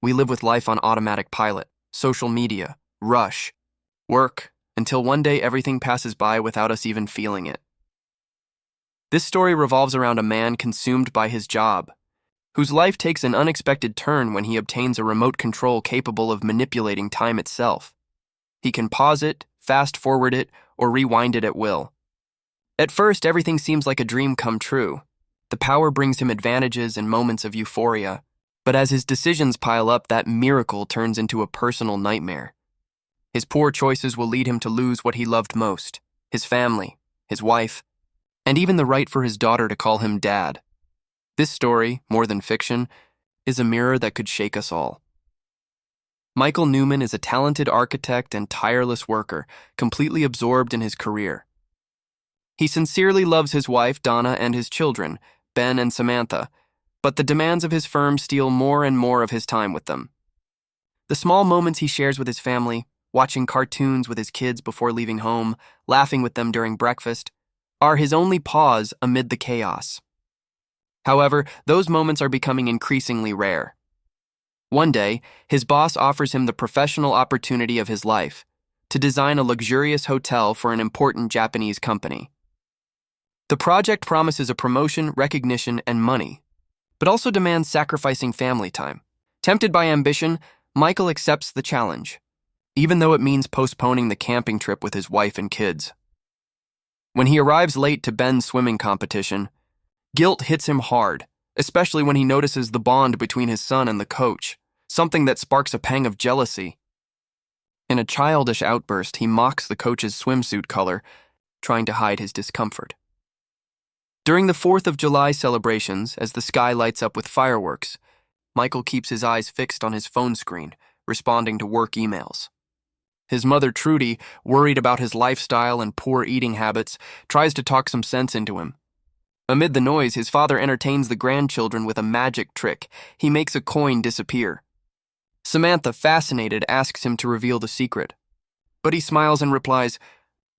We live with life on automatic pilot, social media, rush, work, until one day everything passes by without us even feeling it. This story revolves around a man consumed by his job, whose life takes an unexpected turn when he obtains a remote control capable of manipulating time itself. He can pause it, fast forward it, or rewind it at will. At first, everything seems like a dream come true. The power brings him advantages and moments of euphoria, but as his decisions pile up, that miracle turns into a personal nightmare. His poor choices will lead him to lose what he loved most, his family, his wife, and even the right for his daughter to call him dad. This story, more than fiction, is a mirror that could shake us all. Michael Newman is a talented architect and tireless worker, completely absorbed in his career. He sincerely loves his wife, Donna, and his children, Ben and Samantha, but the demands of his firm steal more and more of his time with them. The small moments he shares with his family, watching cartoons with his kids before leaving home, laughing with them during breakfast, are his only pause amid the chaos. However, those moments are becoming increasingly rare. One day, his boss offers him the professional opportunity of his life to design a luxurious hotel for an important Japanese company. The project promises a promotion, recognition, and money, but also demands sacrificing family time. Tempted by ambition, Michael accepts the challenge, even though it means postponing the camping trip with his wife and kids. When he arrives late to Ben's swimming competition, guilt hits him hard, especially when he notices the bond between his son and the coach, something that sparks a pang of jealousy. In a childish outburst, he mocks the coach's swimsuit color, trying to hide his discomfort. During the 4th of July celebrations, as the sky lights up with fireworks, Michael keeps his eyes fixed on his phone screen, responding to work emails. His mother, Trudy, worried about his lifestyle and poor eating habits, tries to talk some sense into him. Amid the noise, his father entertains the grandchildren with a magic trick. He makes a coin disappear. Samantha, fascinated, asks him to reveal the secret. But he smiles and replies,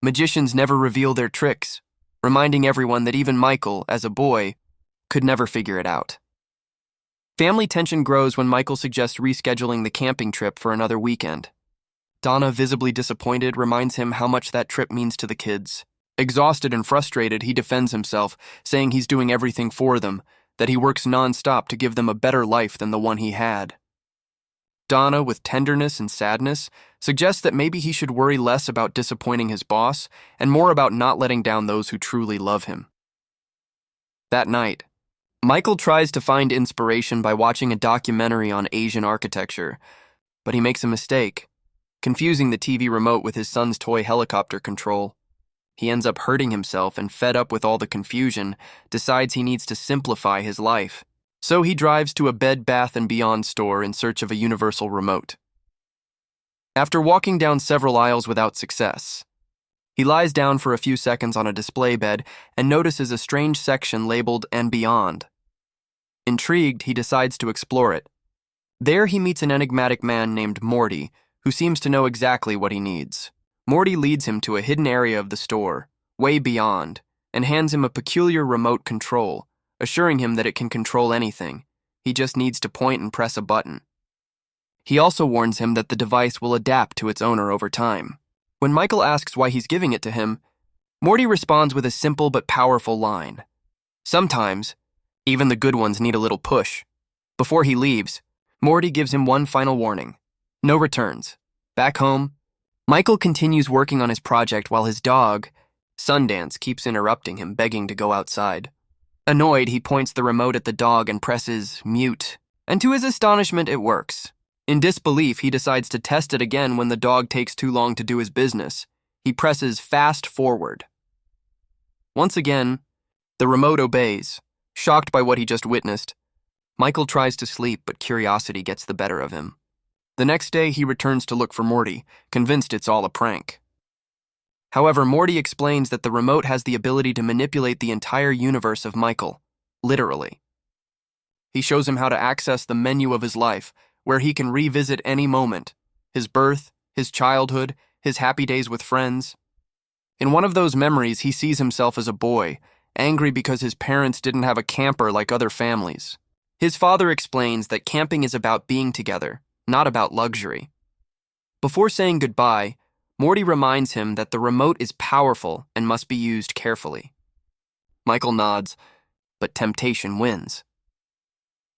"Magicians never reveal their tricks," reminding everyone that even Michael, as a boy, could never figure it out. Family tension grows when Michael suggests rescheduling the camping trip for another weekend. Donna, visibly disappointed, reminds him how much that trip means to the kids. Exhausted and frustrated, he defends himself, saying he's doing everything for them, that he works non-stop to give them a better life than the one he had. Donna, with tenderness and sadness, suggests that maybe he should worry less about disappointing his boss and more about not letting down those who truly love him. That night, Michael tries to find inspiration by watching a documentary on Asian architecture, but he makes a mistake, confusing the TV remote with his son's toy helicopter control. He ends up hurting himself and, fed up with all the confusion, decides he needs to simplify his life. So he drives to a Bed Bath & Beyond store in search of a universal remote. After walking down several aisles without success, he lies down for a few seconds on a display bed and notices a strange section labeled "and Beyond." Intrigued, he decides to explore it. There he meets an enigmatic man named Morty, who seems to know exactly what he needs. Morty leads him to a hidden area of the store, way beyond, and hands him a peculiar remote control, assuring him that it can control anything. He just needs to point and press a button. He also warns him that the device will adapt to its owner over time. When Michael asks why he's giving it to him, Morty responds with a simple but powerful line. Sometimes, even the good ones need a little push. Before he leaves, Morty gives him one final warning. No returns. Back home, Michael continues working on his project while his dog, Sundance, keeps interrupting him, begging to go outside. Annoyed, he points the remote at the dog and presses mute, and to his astonishment, it works. In disbelief, he decides to test it again when the dog takes too long to do his business. He presses fast forward. Once again, the remote obeys. Shocked by what he just witnessed, Michael tries to sleep, but curiosity gets the better of him. The next day, he returns to look for Morty, convinced it's all a prank. However, Morty explains that the remote has the ability to manipulate the entire universe of Michael, literally. He shows him how to access the menu of his life, where he can revisit any moment, his birth, his childhood, his happy days with friends. In one of those memories, he sees himself as a boy, angry because his parents didn't have a camper like other families. His father explains that camping is about being together, not about luxury. Before saying goodbye, Morty reminds him that the remote is powerful and must be used carefully. Michael nods, but temptation wins.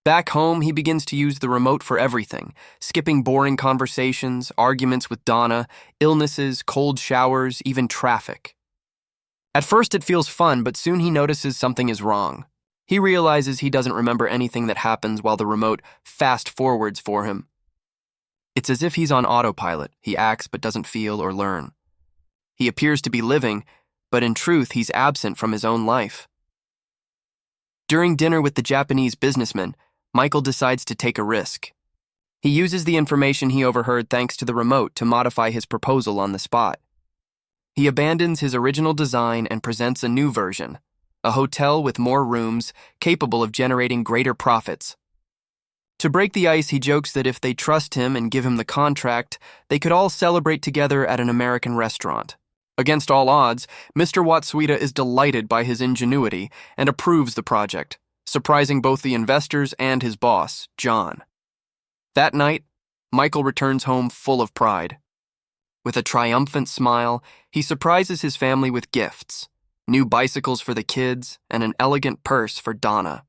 Back home, he begins to use the remote for everything, skipping boring conversations, arguments with Donna, illnesses, cold showers, even traffic. At first it feels fun, but soon he notices something is wrong. He realizes he doesn't remember anything that happens while the remote fast-forwards for him. It's as if he's on autopilot. He acts but doesn't feel or learn. He appears to be living, but in truth he's absent from his own life. During dinner with the Japanese businessman, Michael decides to take a risk. He uses the information he overheard thanks to the remote to modify his proposal on the spot. He abandons his original design and presents a new version, a hotel with more rooms, capable of generating greater profits. To break the ice, he jokes that if they trust him and give him the contract, they could all celebrate together at an American restaurant. Against all odds, Mr. Watsueda is delighted by his ingenuity and approves the project, surprising both the investors and his boss, John. That night, Michael returns home full of pride. With a triumphant smile, he surprises his family with gifts, new bicycles for the kids, and an elegant purse for Donna.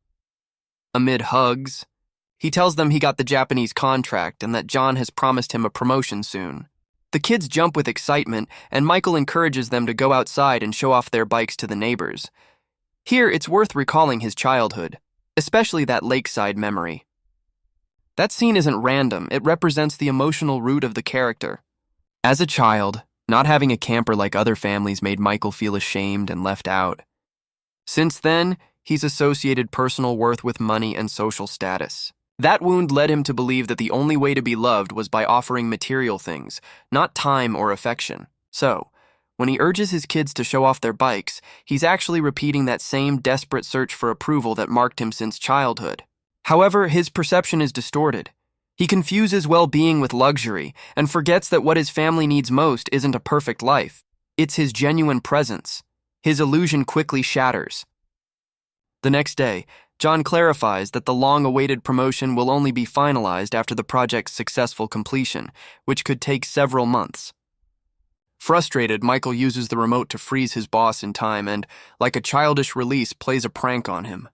Amid hugs, he tells them he got the Japanese contract and that John has promised him a promotion soon. The kids jump with excitement, and Michael encourages them to go outside and show off their bikes to the neighbors. Here, it's worth recalling his childhood, especially that lakeside memory. That scene isn't random, it represents the emotional root of the character. As a child, not having a camper like other families made Michael feel ashamed and left out. Since then, he's associated personal worth with money and social status. That wound led him to believe that the only way to be loved was by offering material things, not time or affection. So, when he urges his kids to show off their bikes, he's actually repeating that same desperate search for approval that marked him since childhood. However, his perception is distorted. He confuses well-being with luxury and forgets that what his family needs most isn't a perfect life. It's his genuine presence. His illusion quickly shatters. The next day, John clarifies that the long-awaited promotion will only be finalized after the project's successful completion, which could take several months. Frustrated, Michael uses the remote to freeze his boss in time and, like a childish release, plays a prank on him.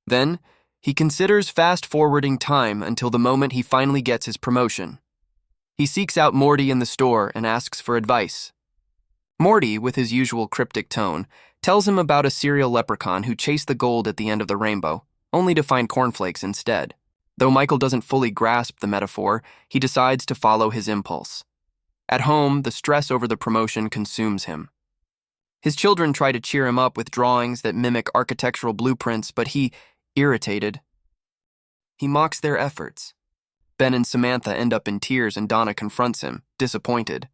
Then, he considers fast-forwarding time until the moment he finally gets his promotion. He seeks out Morty in the store and asks for advice. Morty, with his usual cryptic tone, tells him about a serial leprechaun who chased the gold at the end of the rainbow, only to find cornflakes instead. Though Michael doesn't fully grasp the metaphor, he decides to follow his impulse. At home, the stress over the promotion consumes him. His children try to cheer him up with drawings that mimic architectural blueprints, but he, irritated, he mocks their efforts. Ben and Samantha end up in tears and Donna confronts him, disappointed.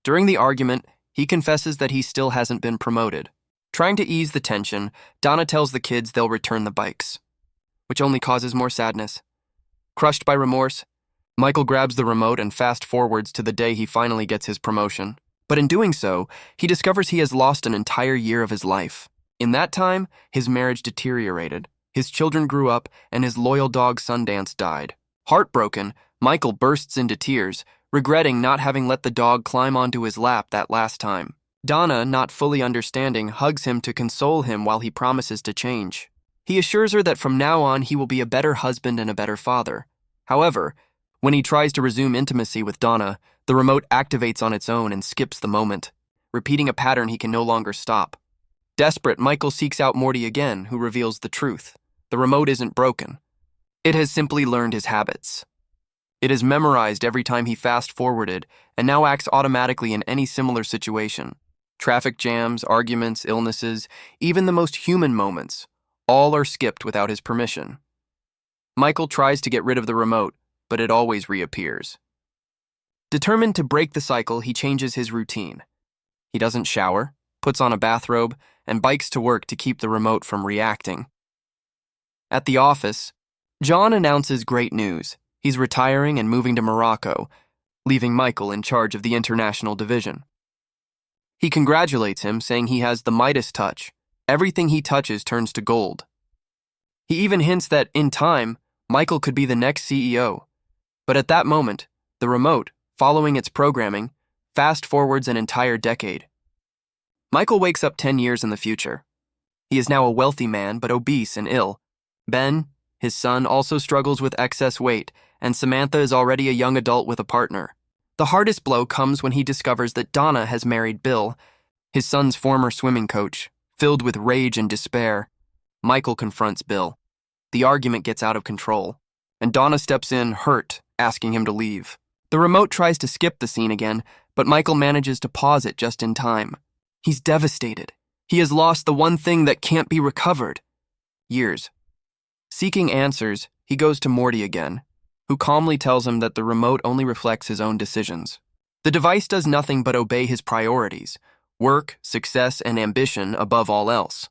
During the argument, he confesses that he still hasn't been promoted. Trying to ease the tension, Donna tells the kids they'll return the bikes, which only causes more sadness. Crushed by remorse, Michael grabs the remote and fast-forwards to the day he finally gets his promotion. But in doing so, he discovers he has lost an entire year of his life. In that time, his marriage deteriorated. His children grew up, and his loyal dog Sundance died. Heartbroken, Michael bursts into tears, regretting not having let the dog climb onto his lap that last time. Donna, not fully understanding, hugs him to console him while he promises to change. He assures her that from now on he will be a better husband and a better father. However, when he tries to resume intimacy with Donna, the remote activates on its own and skips the moment, repeating a pattern he can no longer stop. Desperate, Michael seeks out Morty again, who reveals the truth. The remote isn't broken. It has simply learned his habits. It is memorized every time he fast-forwarded and now acts automatically in any similar situation. Traffic jams, arguments, illnesses, even the most human moments, all are skipped without his permission. Michael tries to get rid of the remote, but it always reappears. Determined to break the cycle, he changes his routine. He doesn't shower, puts on a bathrobe, and bikes to work to keep the remote from reacting. At the office, John announces great news. He's retiring and moving to Morocco, leaving Michael in charge of the international division. He congratulates him, saying he has the Midas touch. Everything he touches turns to gold. He even hints that, in time, Michael could be the next CEO. But at that moment, the remote, following its programming, fast-forwards an entire decade. Michael wakes up 10 years in the future. He is now a wealthy man, but obese and ill. Ben, his son, also struggles with excess weight, and Samantha is already a young adult with a partner. The hardest blow comes when he discovers that Donna has married Bill, his son's former swimming coach. Filled with rage and despair, Michael confronts Bill. The argument gets out of control, and Donna steps in, hurt, asking him to leave. The remote tries to skip the scene again, but Michael manages to pause it just in time. He's devastated. He has lost the one thing that can't be recovered. Years. Seeking answers, he goes to Morty again, who calmly tells him that the remote only reflects his own decisions. The device does nothing but obey his priorities: work, success, and ambition above all else.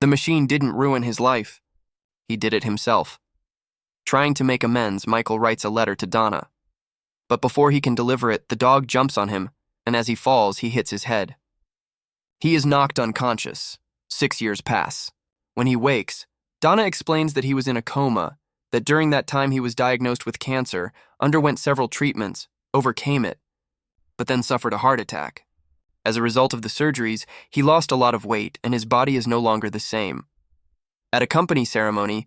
The machine didn't ruin his life. He did it himself. Trying to make amends, Michael writes a letter to Donna. But before he can deliver it, the dog jumps on him, and as he falls, he hits his head. He is knocked unconscious. 6 years pass. When he wakes, Donna explains that he was in a coma, that during that time he was diagnosed with cancer, underwent several treatments, overcame it, but then suffered a heart attack. As a result of the surgeries, he lost a lot of weight, and his body is no longer the same. At a company ceremony,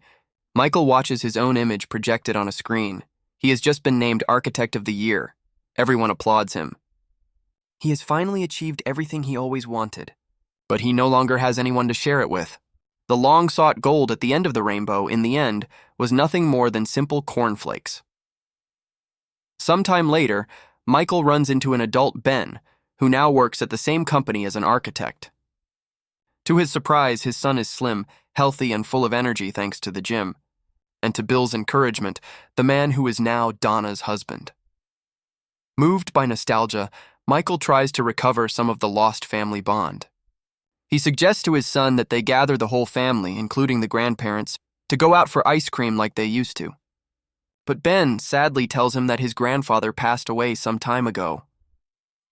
Michael watches his own image projected on a screen. He has just been named Architect of the Year. Everyone applauds him. He has finally achieved everything he always wanted, but he no longer has anyone to share it with. The long-sought gold at the end of the rainbow, in the end, was nothing more than simple cornflakes. Sometime later, Michael runs into an adult Ben, who now works at the same company as an architect. To his surprise, his son is slim, healthy, and full of energy thanks to the gym. And to Bill's encouragement, the man who is now Donna's husband. Moved by nostalgia, Michael tries to recover some of the lost family bond. He suggests to his son that they gather the whole family, including the grandparents, to go out for ice cream like they used to. But Ben sadly tells him that his grandfather passed away some time ago.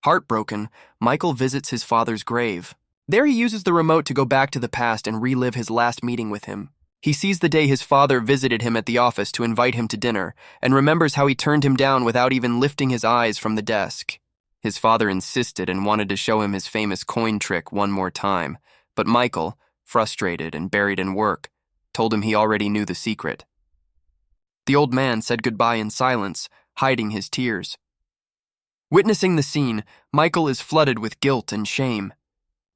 Heartbroken, Michael visits his father's grave. There he uses the remote to go back to the past and relive his last meeting with him. He sees the day his father visited him at the office to invite him to dinner, and remembers how he turned him down without even lifting his eyes from the desk. His father insisted and wanted to show him his famous coin trick one more time, but Michael, frustrated and buried in work, told him he already knew the secret. The old man said goodbye in silence, hiding his tears. Witnessing the scene, Michael is flooded with guilt and shame.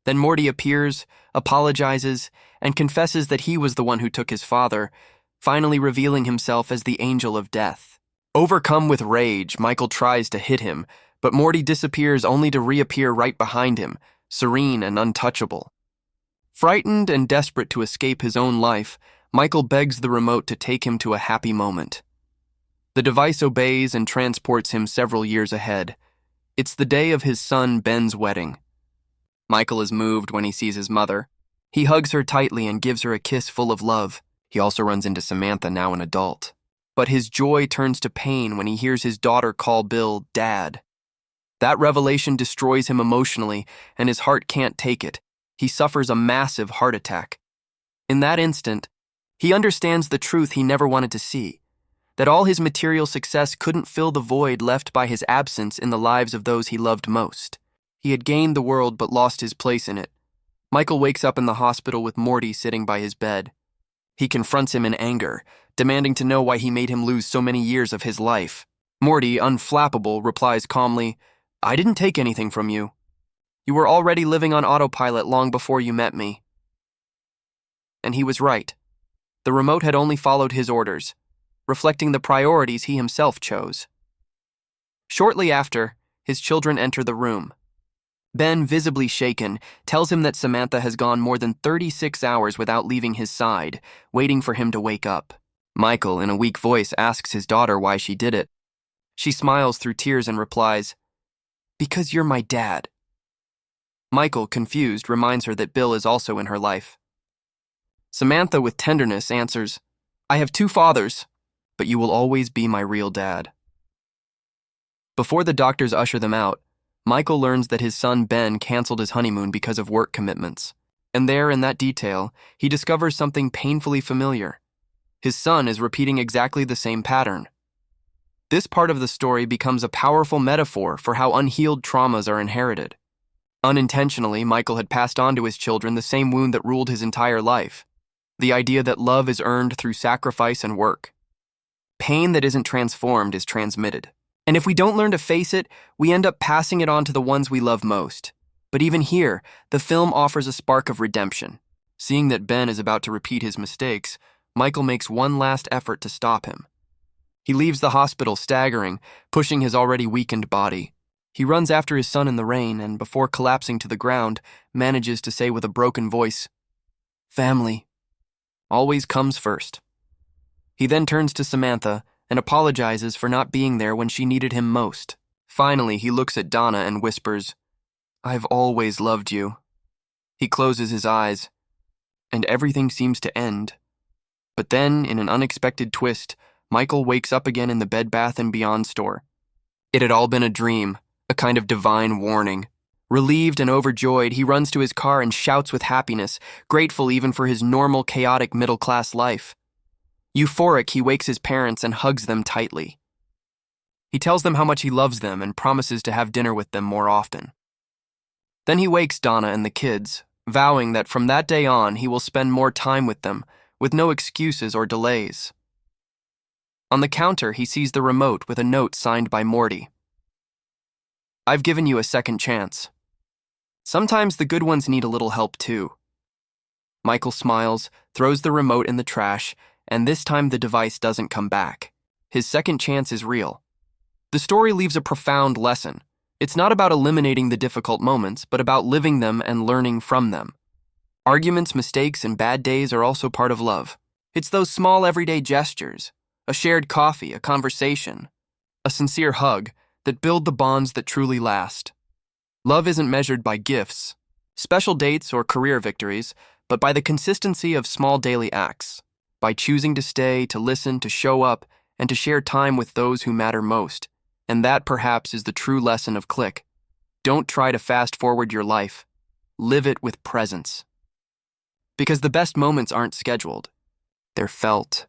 Then Morty appears, apologizes, and confesses that he was the one who took his father, finally revealing himself as the angel of death. Overcome with rage, Michael tries to hit him, but Morty disappears only to reappear right behind him, serene and untouchable. Frightened and desperate to escape his own life, Michael begs the remote to take him to a happy moment. The device obeys and transports him several years ahead. It's the day of his son Ben's wedding. Michael is moved when he sees his mother. He hugs her tightly and gives her a kiss full of love. He also runs into Samantha, now an adult. But his joy turns to pain when he hears his daughter call Bill Dad. That revelation destroys him emotionally, and his heart can't take it. He suffers a massive heart attack. In that instant, he understands the truth he never wanted to see, that all his material success couldn't fill the void left by his absence in the lives of those he loved most. He had gained the world but lost his place in it. Michael wakes up in the hospital with Morty sitting by his bed. He confronts him in anger, demanding to know why he made him lose so many years of his life. Morty, unflappable, replies calmly, "I didn't take anything from you. You were already living on autopilot long before you met me." And he was right. The remote had only followed his orders, reflecting the priorities he himself chose. Shortly after, his children enter the room. Ben, visibly shaken, tells him that Samantha has gone more than 36 hours without leaving his side, waiting for him to wake up. Michael, in a weak voice, asks his daughter why she did it. She smiles through tears and replies, "Because you're my dad." Michael, confused, reminds her that Bill is also in her life. Samantha, with tenderness, answers, "I have 2 fathers, but you will always be my real dad." Before the doctors usher them out, Michael learns that his son Ben canceled his honeymoon because of work commitments. And there, in that detail, he discovers something painfully familiar. His son is repeating exactly the same pattern. This part of the story becomes a powerful metaphor for how unhealed traumas are inherited. Unintentionally, Michael had passed on to his children the same wound that ruled his entire life: the idea that love is earned through sacrifice and work. Pain that isn't transformed is transmitted. And if we don't learn to face it, we end up passing it on to the ones we love most. But even here, the film offers a spark of redemption. Seeing that Ben is about to repeat his mistakes, Michael makes one last effort to stop him. He leaves the hospital staggering, pushing his already weakened body. He runs after his son in the rain and, before collapsing to the ground, manages to say with a broken voice, "Family always comes first." He then turns to Samantha and apologizes for not being there when she needed him most. Finally, he looks at Donna and whispers, "I've always loved you." He closes his eyes, and everything seems to end. But then, in an unexpected twist, Michael wakes up again in the Bed Bath & Beyond store. It had all been a dream, a kind of divine warning. Relieved and overjoyed, he runs to his car and shouts with happiness, grateful even for his normal, chaotic middle-class life. Euphoric, he wakes his parents and hugs them tightly. He tells them how much he loves them and promises to have dinner with them more often. Then he wakes Donna and the kids, vowing that from that day on he will spend more time with them, with no excuses or delays. On the counter, he sees the remote with a note signed by Morty. "I've given you a second chance. Sometimes the good ones need a little help too." Michael smiles, throws the remote in the trash, and this time the device doesn't come back. His second chance is real. The story leaves a profound lesson. It's not about eliminating the difficult moments, but about living them and learning from them. Arguments, mistakes, and bad days are also part of love. It's those small everyday gestures, a shared coffee, a conversation, a sincere hug, that build the bonds that truly last. Love isn't measured by gifts, special dates, or career victories, but by the consistency of small daily acts, by choosing to stay, to listen, to show up, and to share time with those who matter most. And that, perhaps, is the true lesson of Click. Don't try to fast-forward your life. Live it with presence. Because the best moments aren't scheduled. They're felt.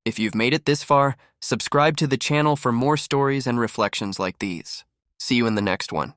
If you've made it this far, subscribe to the channel for more stories and reflections like these. See you in the next one.